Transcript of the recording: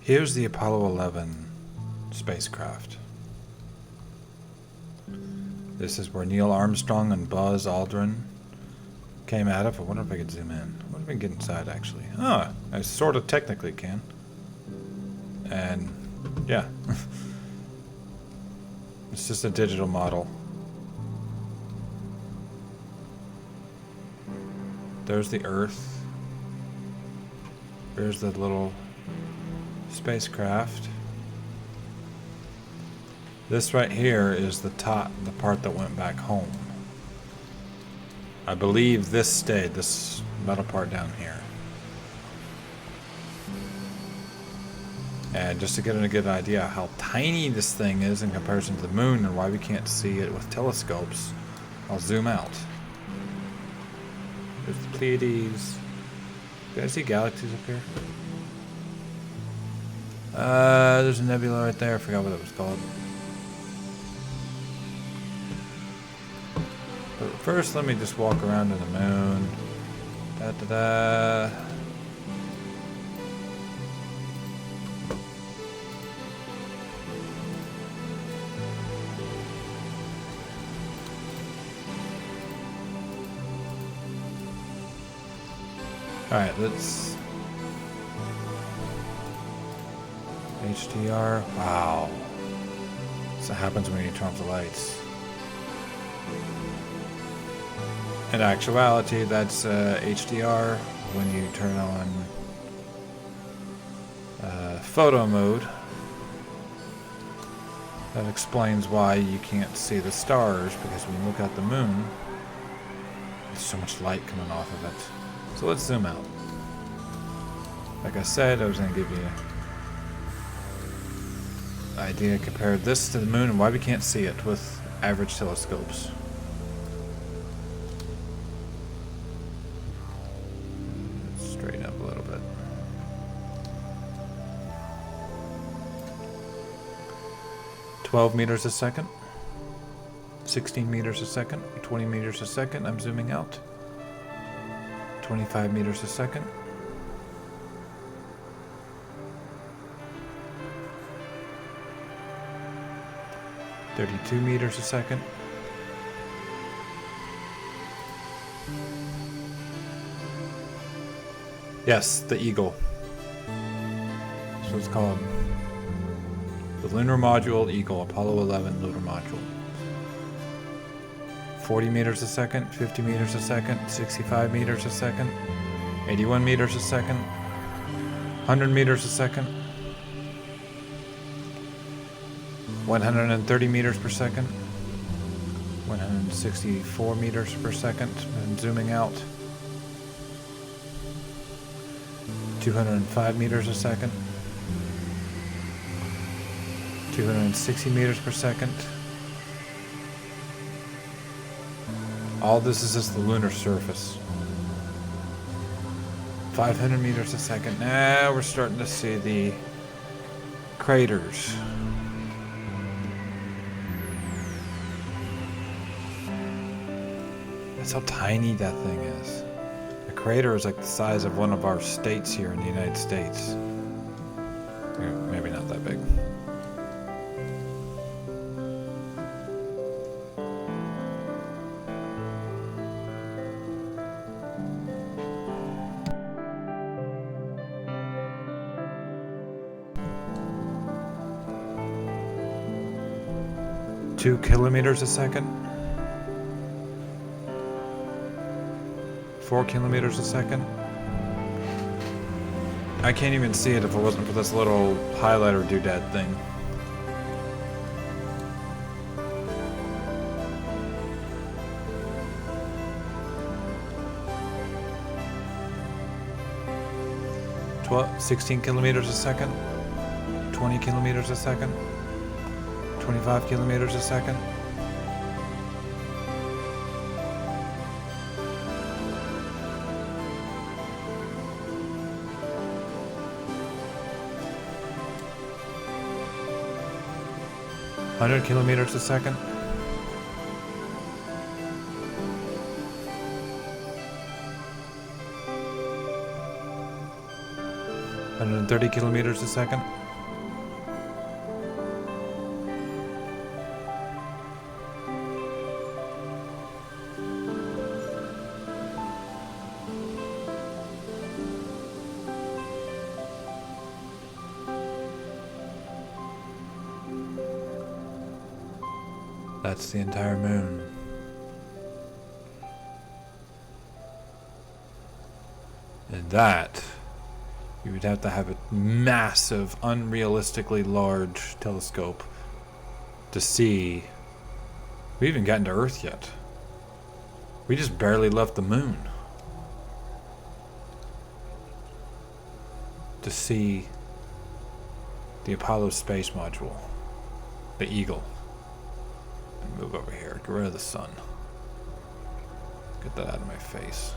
Here's the Apollo 11 spacecraft. This is where Neil Armstrong and Buzz Aldrin came out of. I wonder if I could zoom in. I wonder if I can get inside, actually. Oh, I sort of technically can. And, yeah. It's just a digital model. There's the Earth. There's the little spacecraft. This right here is the top, the part that went back home. I believe this stayed, this metal part down here. And just to get a good idea how tiny this thing is in comparison to the moon and why we can't see it with telescopes, I'll zoom out. There's the Pleiades. You guys see galaxies up here? There's a nebula right there. I forgot what it was called. But first, let me just walk around to the moon. Da da da. Alright, let's... HDR. Wow. So that happens when you turn off the lights. In actuality, that's HDR when you turn on photo mode. That explains why you can't see the stars, because when you look at the moon, there's so much light coming off of it. So let's zoom out. Like I said, I was going to give you an idea, compare this to the moon and why we can't see it with average telescopes. Straighten up a little bit. "12 meters a second, 16 meters a second, 20 meters a second." I'm zooming out. 25 meters a second. "32 meters a second. Yes, the Eagle. That's what it's called. The Lunar Module Eagle, Apollo 11 Lunar Module. 40 meters a second, 50 meters a second, 65 meters a second, 81 meters a second, 100 meters a second, 130 meters per second, 164 meters per second, and zooming out, 205 meters a second, 260 meters per second. All this is just the lunar surface. 500 meters a second. Now we're starting to see the craters. That's how tiny that thing is. A crater is like the size of one of our states here in the United States. Maybe not that big. "2 kilometers a second, 4 kilometers a second." I can't even see it if it wasn't for this little highlighter doodad thing. "12, 16 kilometers a second, 20 kilometers a second, 25 kilometers a second. "100 kilometers a second. 130 kilometers a second. That's the entire moon. And that, you would have to have a massive, unrealistically large telescope to see. We haven't gotten to Earth yet. We just barely left the moon. To see the Apollo space module. The Eagle. Move over here. Get rid of the sun. Get that out of my face.